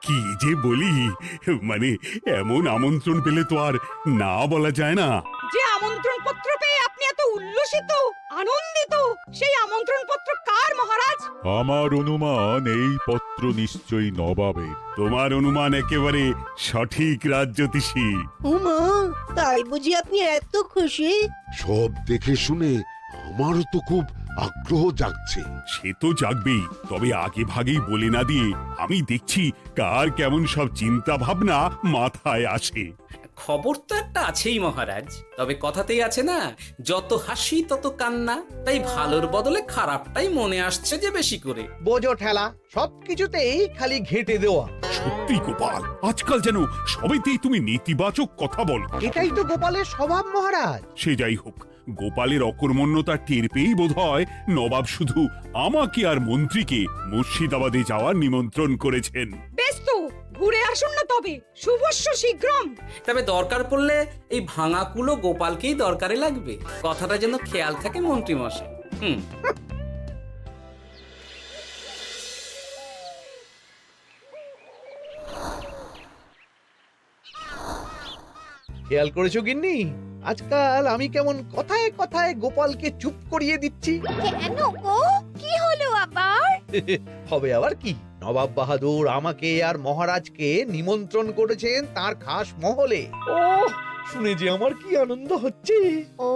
কি যে বলি, মানে এমন আমন্ত্রণ পেলে তো আর না বলা যায় না। যে আমন্ত্রণ পত্র পেয়ে আপনি এত উল্লসিত আনন্দিত, সেই আমন্ত্রণ পত্র কার মহারাজ? আমার অনুমান এই পত্র নিশ্চয়ই নবাবের। তোমার অনুমান একেবারে সঠিক, রাজ্যতীষী। উমা, তাই বুঝি আপনি এত খুশি? সব দেখে শুনে আমারও তো খুব আগ্রহ জাগছে। সে তো জাগবেই, তবে আগে ভাগেই বলে না দিয়ে আমি দেখছি কার কেমন সব চিন্তা ভাবনা মাথায় আসে। খবর তো একটা আছেই মহারাজ, তবে কথাতেই আছে না, যত হাসি তত কান্না। তাই ভালোর বদলে খারাপটাই মনে আসছে যে বেশি করে। বোঝো ঠেলা, সবকিছুতেই খালি ঘেঁটে দেওয়া। সত্যি গোপাল, আজকাল যেন সবেতেই তুমি নেতিবাচক কথা বলো। এটাই তো গোপালের স্বভাব মহারাজ। সে যাই হোক, গোপালের অকর্মণ্যতা টের পেয়েই বোধ হয় নবাব শুধু আমাকে আর মন্ত্রীকে মুর্শিদাবাদে যাওয়ার নিমন্ত্রণ করেছেন। বেশ তো, ঘুরে আসুন না তবে, শুভস্য শীঘ্রম। তবে দরকার পড়লে এই ভাঙা কুলো গোপালকেই দরকারে লাগবে, কথাটা যেন খেয়াল থাকে মন্ত্রী মশাই। খেয়াল করেছো গিন্নি, আজকাল আমি কেমন কথায় কথায় গোপালকে চুপ করিয়ে দিচ্ছি? কেন গো, কি হলো আবার? হবে আবার কি, নবাব বাহাদুর আমাকে আর মহারাজকে নিমন্ত্রণ করেছেন তার খাস মহলে। ও শুনে যে আমার কি আনন্দ হচ্ছে। ও,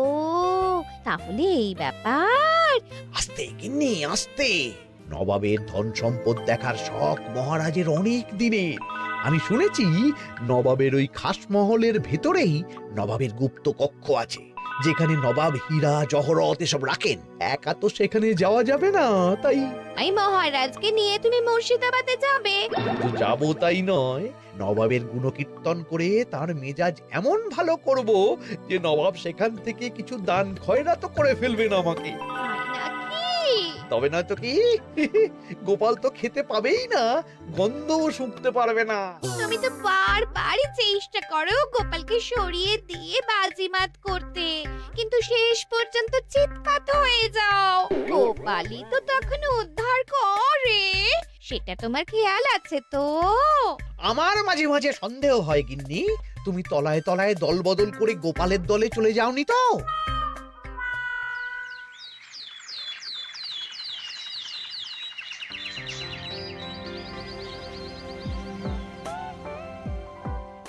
তাহলে এই ব্যাপার। আস্তে গিন্নি আস্তে, নবাবের ধন সম্পদ দেখার শখ মহারাজের অনেক দিনের। আমি শুনেছি নবাবের ওই খাস মহলের ভেতরেই নবাবের গুপ্ত কক্ষ আছে, যেখানে নবাব হীরা জহরত এসব রাখেন। একা তো সেখানে যাওয়া যাবে না, তাই এই মহারাজকে নিয়ে তুমি মুর্শিদাবাদে যাবে? শুধু যাবো তাই নয়, নবাবের গুণকীর্তন করে তার মেজাজ এমন ভালো করব যে নবাব সেখান থেকে কিছু দান খয়রাত করে ফেলবেন আমাকে। তাই নাকি? তবে না তো কি, গোপাল তো খেতে পাবেই না, গন্ধও শুঁকতে পারবে না। তুমি তো বারবারই চেষ্টা করো গোপালকে সরিয়ে দিয়ে বাজিমাত করতে, কিন্তু শেষ পর্যন্ত চিৎকার হয়ে যাও। গোপালই তো তখন উদ্ধার করে, সেটা তোমার খেয়াল আছে তো? আমার মাঝে মাঝে সন্দেহ হয় গিন্নি, তুমি তলায় তলায় দল বদল করে গোপালের দলে চলে যাওনি তো?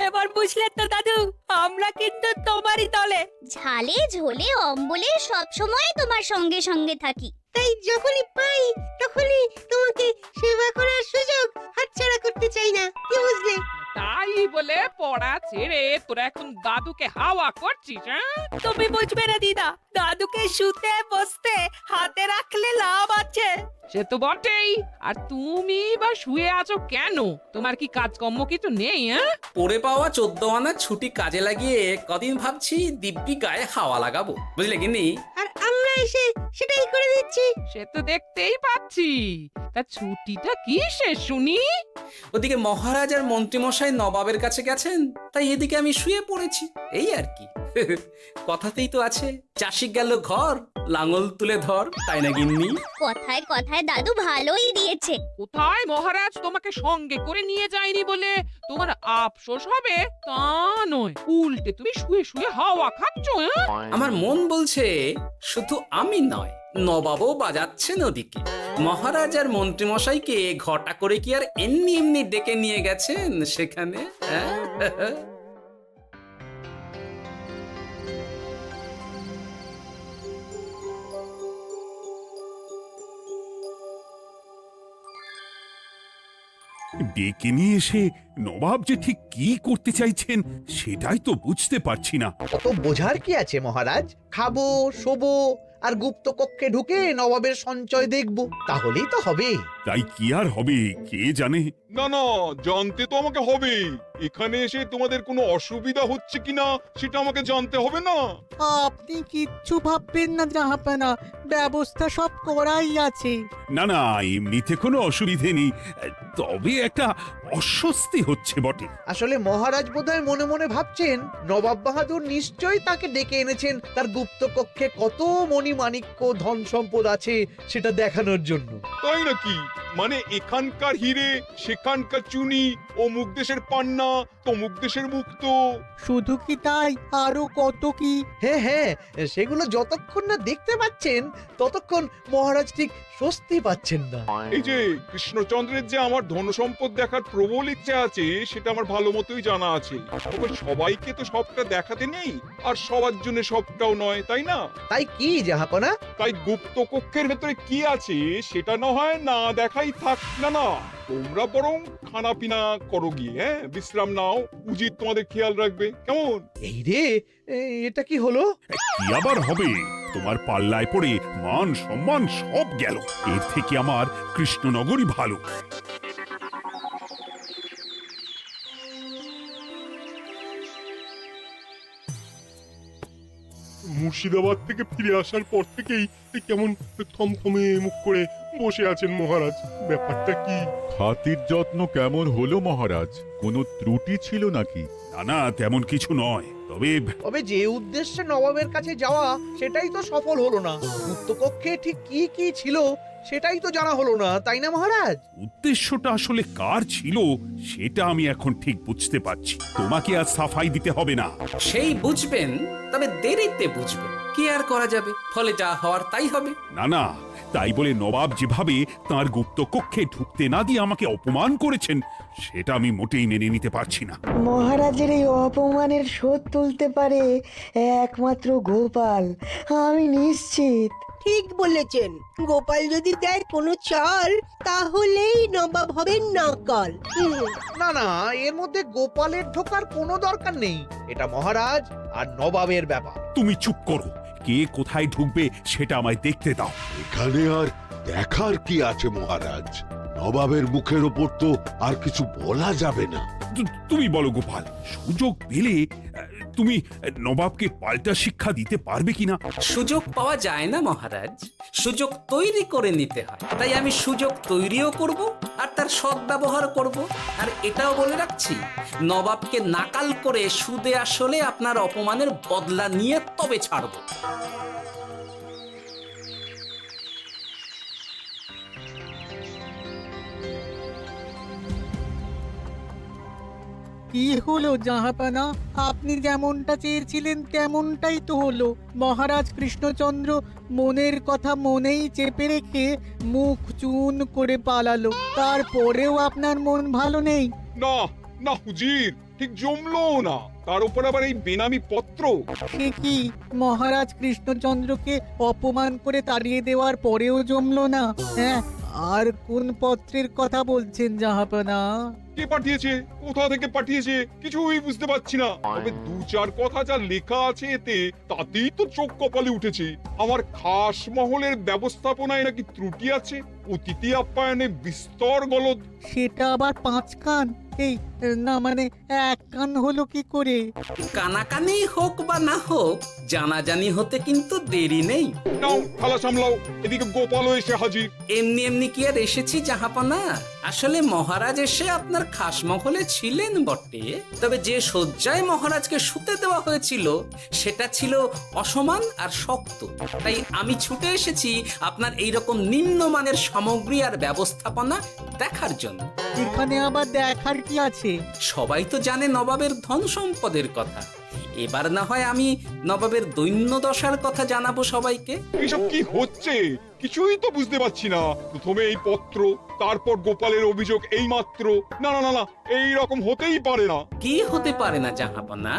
এবার বুঝলে তো দাদু, আমরা কিন্তু তোমারই দলে। ঝালে ঝোলে অম্বলে সব সময় তোমার সঙ্গে সঙ্গে থাকি। তাই যখনই পাই তখনই তোমাকে সেবা করার সুযোগ হাতছাড়া করতে চাই না, কি বুঝলে? তাই বলে পড়া ছেড়ে তোরা এখন দাদুকে হাওয়া করছিস? তুমি বুঝবে না দিদা, দাদুকে শুতে বসতে হাতে রাখলে লাভ আছে। সে তো বটেই, আর তুমি বা শুয়ে আছো কেন? তোমার কি কাজকর্ম কিছু নেই? পড়ে পাওয়া 14 আনার ছুটি কাজে লাগিয়ে কদিন ভাবছি দিব্যি গায়ে হাওয়া লাগাবো, বুঝলে গিন্নি? আর আমরা এসে সেটাই করে দিচ্ছি। সে তো দেখতেই পাচ্ছি। তা ছুটিটা কি শেষ শুনি? ওদিকে মহারাজ আর মন্ত্রীমশাই নবাবের কাছে গেছেন, তাই এদিকে আমি শুয়ে পড়েছি, এই আর কি। কথাতেই তো আছে, চাষি গেল ঘর, লাঙল তুলে ধর, তাই না গিন্নি? কথায় কথায় দাদু ভালোই দিয়েছে। কোথায় মহারাজ তোমাকে সঙ্গে করে নিয়ে যায়নি বলে তোমার আফসোস হবে তা নয়, উল্টে তুমি শুয়ে শুয়ে হাওয়া খাচ্ছ। আমার মন বলছে শুধু আমি নয়, নবাবও বাজাচ্ছেন ওদিকে। মহারাজ আর মন্ত্রীমশাইকে ঘটা করে কি আর এমনি এমনি ডেকে নিয়ে গেছেন সেখানে? ডেকে নিয়ে এসে নবাব যে ঠিক কি করতে চাইছেন সেটাই তো বুঝতে পারছি না। অত বোঝার কি আছে মহারাজ, খাবো শোবো আর গুপ্ত কক্ষে ঢুকে নবাবের সঞ্চয় দেখবো, তাহলেই তো হবে। তাই কি আর হবে কে জানে। না না, জানতে তো আমাকে হবে। এখানে এসে তোমাদের কোনো অসুবিধা হচ্ছে কিনা সেটা আমাকে জানতে হবে না? আপনি কিচ্ছু ভাববেন না জাহাপানা, ব্যবস্থা সব করাই আছে। না না, এমনিতে কোনো অসুবিধে নেই, তবে একটা অস্বস্তি হচ্ছে বটে। আসলে মহারাজ বোধহয় মনে মনে ভাবছেন নবাব বাহাদুর নিশ্চয়ই তাকে ডেকে এনেছেন তার গুপ্ত কক্ষে কত মণিমাণিক্য ধন সম্পদ আছে সেটা দেখানোর জন্য। তাই নাকি? মানে এখানকার হিরে সেখানকার চুনি, অমুক দেশের পান্না তমুক দেশের মুক্ত। শুধু কি তাই, আরো কত কি। হ্যাঁ হ্যাঁ, সেগুলো যতক্ষণ না দেখতে পাচ্ছেন ততক্ষণ মহারাজ ঠিক স্বস্তি পাচ্ছেন না। এই যে কৃষ্ণচন্দ্রের যে আমার ধন সম্পদ দেখার প্রবল ইচ্ছা আছে সেটা আমার ভালো মতোই জানা আছে। তবে সবাইকে তো সবটা দেখাতে নেই, আর সবার জন্য সবটাও নয়, তাই না? তাই কি জাহাপনা? তাই গুপ্ত কক্ষের ভেতরে কি আছে সেটা না হয় না দেখাই থাক। না না, তোমরা বরং খানা পিনা করো গিয়ে, হ্যাঁ বিশ্রাম নাও, উচিত তোমাদের খেয়াল রাখবে, কেমন? এই রে, এটা কি হলো? কি আবার হবে? তোমার পাল্লায় পড়ে মান সম্মান সব গেল। এর থেকে আমার কৃষ্ণনগরই ভালো। মুর্শিদাবাদ থেকে ফিরে আসার পর থেকেই কেমন থমথমে মুখ করে বসে আছেন মহারাজ। ব্যাপারটা কি? খাতির যত্ন কেমন হলো মহারাজ? কোনো ত্রুটি ছিল নাকি? না না, তেমন কিছু নয়। তবে যে উদ্দেশ্যে নবাবের কাছে যাওয়া সেটাই তো সফল হলো না। গুপ্তকক্ষে ঠিক কি কি ছিল সেটাই তো জানা হলো না, তাই না মহারাজ? উদ্দেশ্যটা আসলে কার ছিল সেটা আমি এখন ঠিক বুঝতে পারছি। তোমাকে আর সাফাই দিতে হবে না। সেই বুঝবেন, তবে দেরিতে বুঝবেন। কি আর করা যাবে, ফলে যা হওয়ার তাই হবে। না না, তাই বলে নবাব যেভাবে তার গুপ্ত কক্ষে ঢুকতে না দিয়ে আমাকে অপমান করেছেন সেটা আমি মোটেই মেনে নিতে পারছি না। মহারাজের এই অপমানের শোধ তুলতে পারে একমাত্র গোপাল, আমি নিশ্চিত। ঠিক বলেছেন, গোপাল যদি দেয় কোনো চাল তাহলেই নবাব হবেন নকল। না না, এর মধ্যে গোপালের ঢোকার কোনো দরকার নেই। এটা মহারাজ আর নবাবের ব্যাপার। তুমি চুপ করো। কে কোথায় ঢুকবে সেটা আমায় দেখতে দাও। এখানে আর দেখার কি আছে মহারাজ? নবাবের মুখের ওপর তো আর কিছু বলা যাবে না। তুমি বলো গোপাল, সুযোগ পেলে তুমি নবাবকে পাল্টা শিক্ষা দিতে পারবে কিনা? সুযোগ পাওয়া যায় না মহারাজ, সুযোগ তৈরি করে নিতে হয়। তাই আমি সুযোগ তৈরিও করব আর তার সদ্ব্যবহার করব। আর এটাও বলে রাখছি, নবাবকে নাকাল করে সুদে আসলে আপনার অপমানের বদলা নিয়ে তবে ছাড়ব। কি হলো জাহাপানা? আপনি যেমনটা চেয়েছিলেন তেমনটাই তো হলো। মহারাজ কৃষ্ণচন্দ্র মনের কথা মনেই চেপে রেখে মুখ চুন করে পালালো। তারপরেও আপনার মন ভালো নেই? না না হুজির, ঠিক জমলো না। তার উপর আবার এই বেনামি পত্র। সে কি, মহারাজ কৃষ্ণচন্দ্রকে অপমান করে তাড়িয়ে দেওয়ার পরেও জমলো না? হ্যাঁ, আর কোন পত্রের কথা বলছেন জাহাপানা? কে পাঠিয়েছে, কোথা থেকে পাঠিয়েছে কিছুই বুঝতে পারছি না। তবে দু চার কথা যা লেখা আছে এতে, তাতেই তো চোখ কপালে উঠেছে। আমার খাস মহলের ব্যবস্থাপনায় নাকি ত্রুটি আছে, অতিথি আপ্যায়নে বিস্তর গলদ। সেটা আবার 5 কান? এই না মানে 1 কান হলো কি করে? কানাকানি হোক বা না হোক, জানাজানি হতে কিন্তু দেরি নেই। নাও থালা সামলাও, এদিকে গোপালও এসে হাজির। এমনি এমনি কি আর এসেছি জাহাপনা? আসলে মহারাজ এসে আপনার খাস মহলে ছিলেন বটে, তবে যে শয্যায় মহারাজকে শুতে দেওয়া হয়েছিল সেটা ছিল অসমান আর শক্ত। তাই আমি ছুটে এসেছি আপনার এইরকম নিম্নমানের সামগ্রী আর ব্যবস্থাপনা দেখার জন্য। এখানে আবার দেখার কি আছে? সবাই তো জানে নবাবের ধন সম্পদের কথা। এবার না হয় আমি নবাবের দৈন্য দশার কথা জানাবো সবাইকে। এসব কি হচ্ছে কিছুই তো বুঝতে পারছি না। প্রথমে এই পত্র, তারপর গোপালের অভিযোগ এই মাত্র। না না না না, এই রকম হতেই পারে না। কি হতে পারে না জাহাপনা?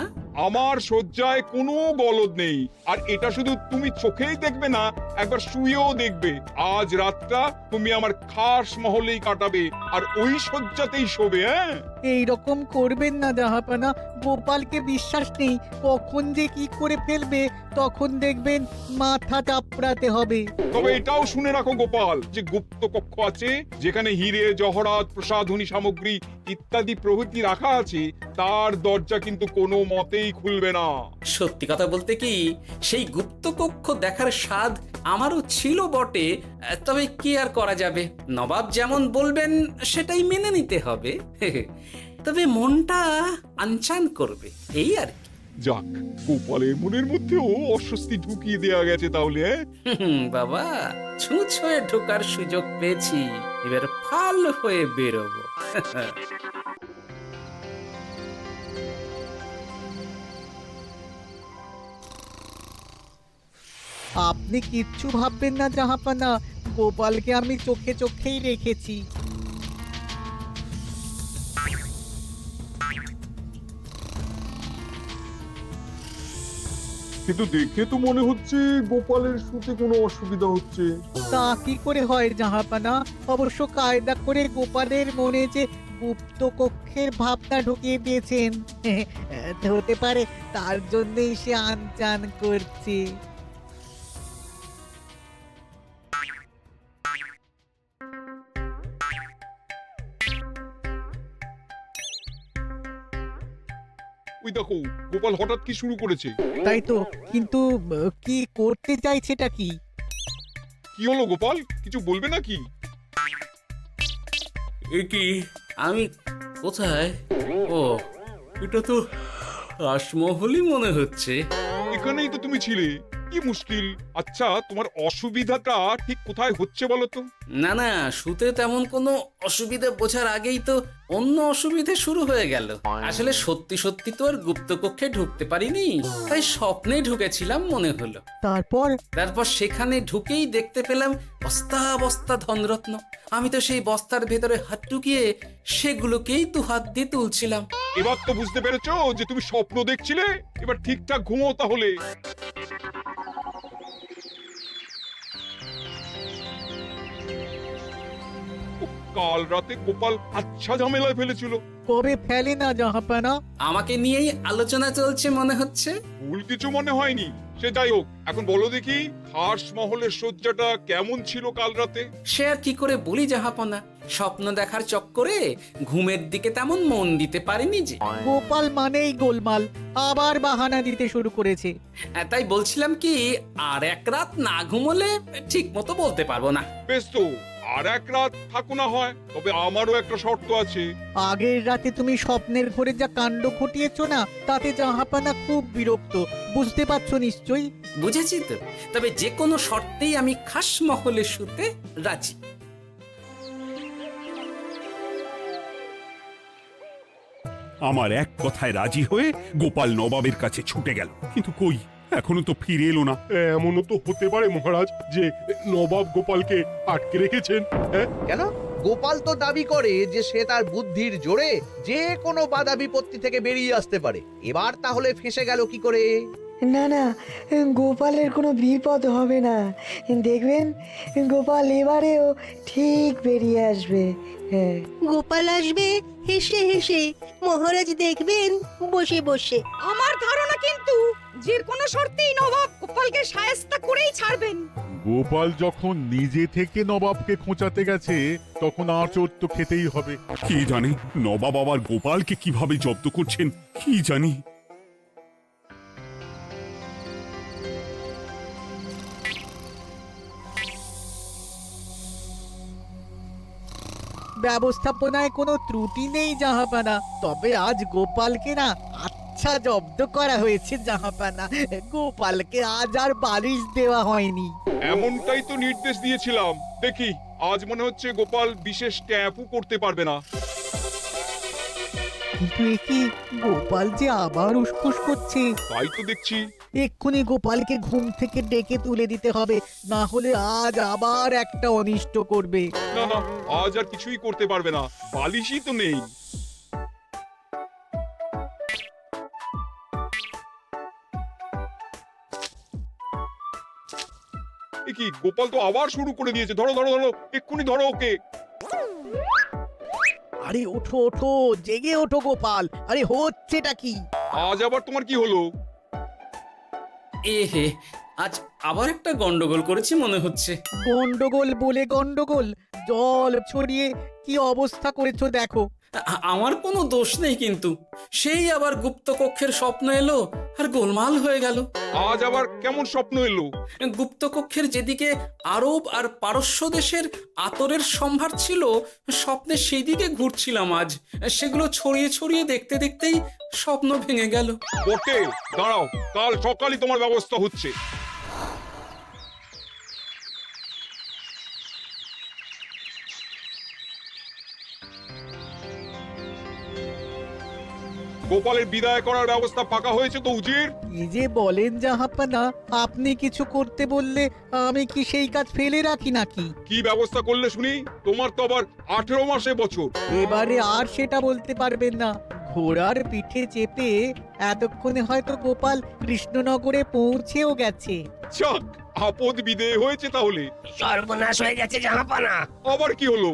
আমার শয্যায় কোনো গলদ নেই, আর এটা শুধু তুমি চোখেই দেখবে না, একবার শুয়েও দেখবে। আজ রাতটা তুমি আমার খাস মহলেই কাটাবে, আর ওই শয্যাতেই শোবে। হ্যাঁ, এই রকম করবেন না জাহাপানা, গোপালকে বিশ্বাস নেই। কখন যে কি করে ফেলবে তখন দেখবেন মাথা চাপড়াতে হবে। তবে এটাও শুনে রাখো গোপাল, যে গুপ্ত কক্ষ আছে যেখানে হিরে জহরাত প্রসাধনী সামগ্রী ইত্যাদি প্রভৃতি রাখা আছে, তার দরজা কিন্তু কোনো মতেই খুলবে না। সত্যি কথা বলতে কি, সেই গুপ্ত কক্ষ দেখার স্বাদ আমারও ছিল বটে, তবে কি আর করা যাবে, নবাব যেমন বলবেন সেটাই মেনে নিতে হবে। তবে মনটা আনচান করবে, এই আর কি। যাক, গোপালের মনের মধ্যেও অস্বস্তি ঢুকিয়ে দেওয়া গেছে তাহলে, হ্যাঁ? বাবা ছুঁচ হয়ে ঢোকার সুযোগ পেয়েছি, এবার ফাল হয়ে বেরোবো। আপনি কিচ্ছু ভাববেন না জাহাপানা, গোপালকে আমি চোখে চোখেই রেখেছি। কিন্তু দেখে তো মনে হচ্ছে গোপালের শুতে কোনো অসুবিধা হচ্ছে। তা কি করে হয় জাহাপানা? অবশ্য কায়দা করে গোপালের মনে যে গুপ্ত কক্ষের ভাবনা ঢুকিয়ে দিয়েছেন, হতে পারে তার জন্যই সে আনচান করছে। ওই দেখো, গোপাল হঠাৎ কি শুরু করেছে। তাই তো, কিন্তু কি করতে চাইছেটা কি? কি হলো গোপাল, কিছু বলবে নাকি? এ কি, আমি কোথায়? ও, এটা তো রাসমহলই মনে হচ্ছে। এখানেই তো তুমি ছিলে, কি মুশকিল। আচ্ছা, তোমার অসুবিধাটা ঠিক কোথায় হচ্ছে বলো তো? না না, শুতে তেমন কোনো অসুবিধা বোঝার আগেই তো অন্য অসুবিধে শুরু হয়ে গেল। আসলে সত্যি সত্যি তো আর গুপ্তকক্ষে ঢুকতে পারিনি, তাই স্বপ্নে ঢুকেছিলাম মনে হলো। তারপর সেখানে ঢুকেই দেখতে পেলাম বস্তা বস্তা ধনরত্ন। আমি তো সেই বস্তার ভেতরে হাত ঢুকিয়ে সেগুলোকেই দু হাত দিয়ে তুলছিলাম। এবার তো বুঝতে পেরেছো যে তুমি স্বপ্ন দেখছিলে। এবার ঠিকঠাক ঘুমো তাহলে। কাল রাতে গোপাল আচ্ছা ঝামেলায় ফেলেছিল। কবে ফেলে না জাহাপানা? আমাকে নিয়েই আলোচনা চলছে মনে হচ্ছে। ভুল কিছু মনে হয়নি। সে যাই হোক, এখন বলো দেখি, খাস মহলের সজ্জাটা কেমন ছিল কাল রাতে? সে আর কি করে বলি জাহাপনা, স্বপ্ন দেখার চক্করে ঘুমের দিকে তেমন মন দিতে পারিনি যে। গোপাল মানেই গোলমাল, আবার বাহানা দিতে শুরু করেছে। তাই বলছিলাম কি, আর এক রাত না ঘুমোলে ঠিক মতো বলতে পারবো না। বেশ তো, আর এক রাত থাকো না হয়, তবে আমারও একটা শর্ত আছে। আগের রাতে তুমি স্বপ্নের ঘরে যা কাণ্ড ঘটিয়েছো না, তাতে জাহাপানা খুব বিরক্ত, বুঝতে পারছো নিশ্চয়ই। বুঝেছি তো, তবে যে কোনো শর্তেই আমি খাস মহলে শুতে রাজি। আমার এক কথায় রাজি হয়ে গোপাল নবাবের কাছে ছুটে গেল, কিন্তু কই, এখনো তো ফিরে এলো না। এমনও তো হতে পারে মহারাজ যে নবাব গোপালকে আটকে রেখেছেন। হ্যাঁ, কেন? গোপাল তো দাবি করে যে সে তার বুদ্ধির জোরে যে কোনো বাধা বিপত্তি থেকে বেরিয়ে আসতে পারে। এবার তাহলে ফেঁসে গেল কি করে? না না, গোপালের কোনো বিপদ হবে না, দেখবেন গোপাল এবারেও ঠিক বেরিয়ে আসবে। হ্যাঁ, গোপাল আসবে হেসে হেসে, মহারাজ দেখবেন বসে বসে। আমার ধারণা কিন্তু যে কোনো শর্তেই নবাব গোপালকে শায়েস্তা করেই ছাড়বেন। গোপাল যখন নিজে থেকে নবাবকে খোঁচাতে গেছে, তখন আঁচড় তো খেতেই হবে। কি জানে নবাব আবার গোপালকে কিভাবে জব্দ করছেন, কি জানি। ব্যবস্থাপনায় কোনো ত্রুটি নেই জাহাপানা, তবে আজ গোপালকে না আচ্ছা জব্দ করা হয়েছে জাহাপানা। গোপালকে আজ আর বালিশ দেওয়া হয়নি। এমনটাই তো নির্দেশ দিয়েছিলাম। দেখি, আজ মনে হচ্ছে গোপাল বিশেষ ট্যাপও করতে পারবে না। কিন্তু এ কি, গোপাল যে আবার উসখুস করছে। তাই তো দেখছি। এক্ষুনি গোপালকে ঘুম থেকে ডেকে তুলে দিতে হবে, না হলে আজ আবার একটা অনিষ্ট করবে। না না, আজ আর কিছুই করতে পারবে না, বালিশই তো নেই। এ কি, গোপাল তো আবার শুরু করে দিয়েছে। ধরো ধরো ধরো, এক্ষুনি ধরো ওকে। আরে ওঠো ওঠো, জেগে ওঠো গোপাল। আরে হচ্ছেটা কি? আজ আবার তোমার কি হলো? এ হে, আজ আবার একটা গন্ডগোল করেছি মনে হচ্ছে। গন্ডগোল বলে গন্ডগোল, জল ছড়িয়ে কি অবস্থা করেছো দেখো। আমার কোনো দোষ নেই, কিন্তু সেই আবার গুপ্তকক্ষের স্বপ্ন এলো আর গোলমাল হয়ে গেল। আজ আবার কেমন স্বপ্ন এলো? গুপ্তকক্ষের যেদিকে আরব আর পারস্য দেশের আতরের সম্ভার ছিল, স্বপ্নে সেই দিকে ঘুরছিলাম আজ। সেগুলো ছড়িয়ে ছড়িয়ে দেখতে দেখতেই স্বপ্ন ভেঙে গেল। বটে, দাঁড়াও, কাল সকালই তোমার ব্যবস্থা হচ্ছে। গোপালের বিদায় করার ব্যবস্থা পাকা হয়েছে তো উজির? কি যে বলেন জাহাপানা, আপনি কিছু করতে বললে আমি কি সেই কাজ ফেলে রাখি নাকি? কি ব্যবস্থা করলে শুনি? তোমার তো আবার 18 মাসে বছর। এবারে আর সেটা বলতে পারবেন না। ঘোড়ার পিঠে চেপে এতক্ষণে হয়তো গোপাল কৃষ্ণনগরে পৌঁছেও গেছে। যাক, আপদ বিদেয় হয়েছে তাহলে। সর্বনাশ হয়ে গেছে জাহাপানা। আবার কি হলো?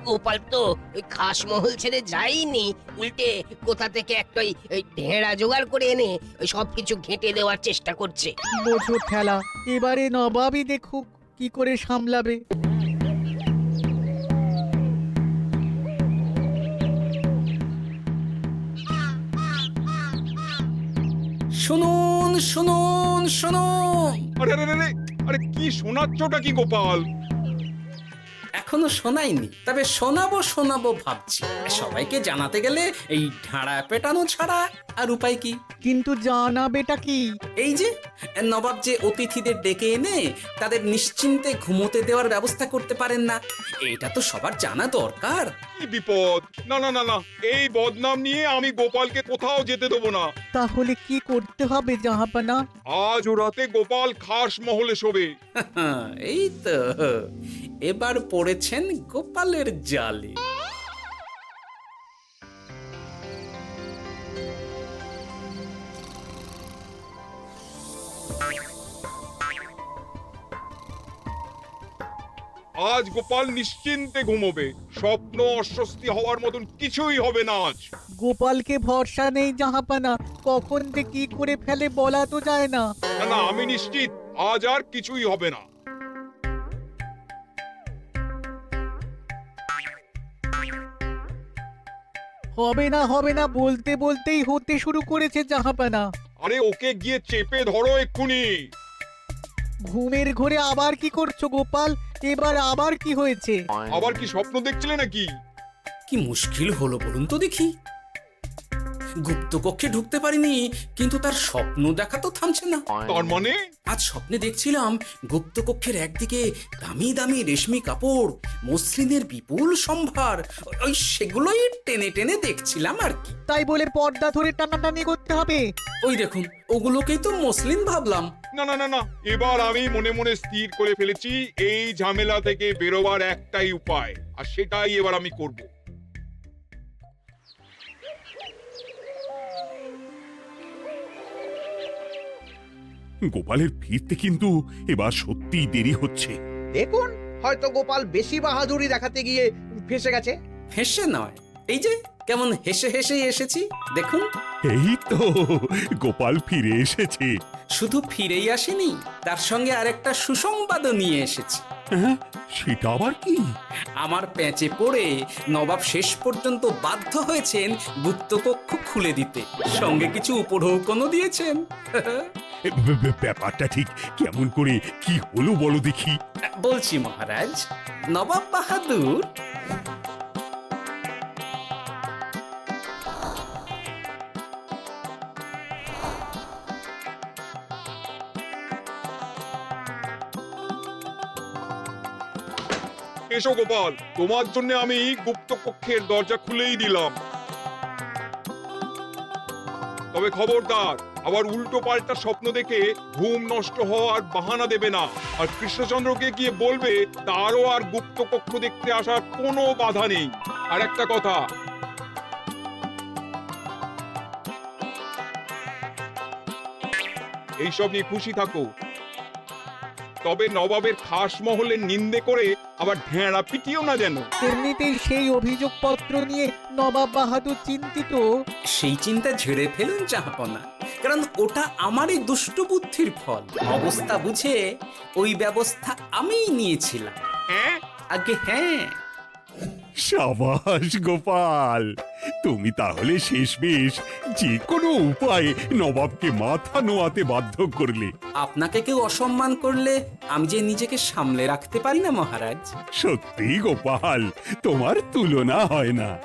গোপাল তো ওই খাসমহল ছেড়ে যায়নি, উল্টে কোথা থেকে একটা ওই ঢেঁড়া জোগাড় করে এনে ওই সবকিছু ঘেঁটে দেওয়ার চেষ্টা করছে। বোঝো ঠেলা, এবারে নবাবই দেখুক কি করে সামলাবে। শুনুন শুনুন শুনুন। আরে আরে আরে, আরে কি শোনাচ্ছটা কি গোপাল? এখনো শোনাইনি, তবে শোনাবো শোনাবো ভাবছি। সবাইকে জানাতে গেলে এই ঢাড়া পেটানো ছাড়া আর উপায় কি? কিন্তু জানাবেটা কি? এই যে নবাব যে অতিথিদের ডেকে এনে তাদের নিশ্চিন্তে ঘুমোতে দেওয়ার ব্যবস্থা করতে পারেন না, এটা তো সবার জানা দরকার। কি বিপদ! না না না না, এই বদনাম নিয়ে আমি গোপালকে কোথাও যেতে দেবো না। তাহলে কি করতে হবে জাহাপানা? আজ ও রাতে গোপাল খাস মহলে শোবে। এই তো এবার পড়েছেন গোপালের জালে। আজ গোপাল নিশ্চিন্তে ঘুমোবে। স্বপ্ন অস্বস্তি হওয়ার মতন কিছুই হবে না আজ। গোপালকে ভরসা নেই জাহাপানা, কখন যে কি করে ফেলে বলা তো যায় না। না না, আমি নিশ্চিত আজ আর কিছুই হবে না। হবে না বলতে বলতেই হতে শুরু করেছে জাহাপানা। আরে ওকে গিয়ে চেপে ধরো এক্ষুনি। ঘুমের ঘোরে আবার কি করছো গোপাল? এবার আবার কি হয়েছে? আবার কি স্বপ্ন দেখছিলে নাকি? কি মুশকিল হলো বলুন তো দেখি। গুপ্তকক্ষে ঢুকতে পারিনি, কিন্তু তার স্বপ্ন দেখা তো থামছে না। তার মানে? আজ স্বপ্নে দেখছিলাম গুপ্তকক্ষের একদিকে দামি দামি রেশমি কাপড়, মসলিনের বিপুল সম্ভার, ওই সেগুলোই টেনে টেনে দেখছিলাম আর কি। তাই বলে পর্দা ধরে টানাটানি করতে হবে? ওই দেখুন, ওগুলোকেই তো মসলিন ভাবলাম। না না না না, এবার আমি মনে মনে স্থির করে ফেলেছি এই ঝামেলা থেকে বেরোবার একটাই উপায়, আর সেটাই এবার আমি করব। গোপালের ফিরতে কিন্তু এবার সত্যিই দেরি হচ্ছে। দেখুন, হয়তো গোপাল বেশি বাহাদুরি দেখাতে গিয়ে ফেসে গেছে। হেসে নয়, এই যে কেমন হেসে হেসেই এসেছি দেখুন। এই তো গোপাল ফিরে এসেছে। শুধু ফিরেই আসেনি, তার সঙ্গে আরেকটা সুসংবাদও নিয়ে এসেছি। হ্যাঁ, সেটা আবার কি? আমার প্যাঁচে পড়ে নবাব শেষ পর্যন্ত বাধ্য হয়েছেন গুপ্তকক্ষ খুলে দিতে, সঙ্গে কিছু উপঢৌকনও দিয়েছেন। ব্যাপারটা ঠিক কেমন করে কি হলো বলো দেখি। বলছি মহারাজ, নবাব বাহাদুর এসো গোপাল, তোমার জন্য আমি গুপ্ত কক্ষের দরজা খুলেই দিলাম। তবে খবরদার, আবার উল্টো পাল্টা স্বপ্ন দেখে ঘুম নষ্ট হওয়ার বাহানা দেবে না। আর কৃষ্ণচন্দ্রকে গিয়ে বলবে তারও আর গুপ্ত কক্ষ দেখতে আসার কোনো বাধা নেই। আর একটা কথা, এইসব নিয়ে খুশি থাকো। তবে নবাবের খাস মহলের নিন্দে করে আবার ঢেঁড়া পিটিও না যেন। এমনিতেই সেই অভিযোগপত্র নিয়ে নবাব বাহাদুর চিন্তিত। সেই চিন্তা ঝেড়ে ফেলুন জাহাপনা, কারণ ওটা আমারই দুষ্ট বুদ্ধির ফল। অবস্থা বুঝে ওই ব্যবস্থা আমিই নিয়েছিলাম। হ্যাঁ? আগে হ্যাঁ, সাবাস গোপাল, তুমি তাহলে শেষমেশ যে কোনো উপায়ে নবাবকে মাথা নোয়াতে বাধ্য করলে। আপনাকে কেউ অসম্মান করলে আমি যে নিজেকে সামলে রাখতে পারি না মহারাজ। সত্যি গোপাল, তোমার তুলনা হয় না।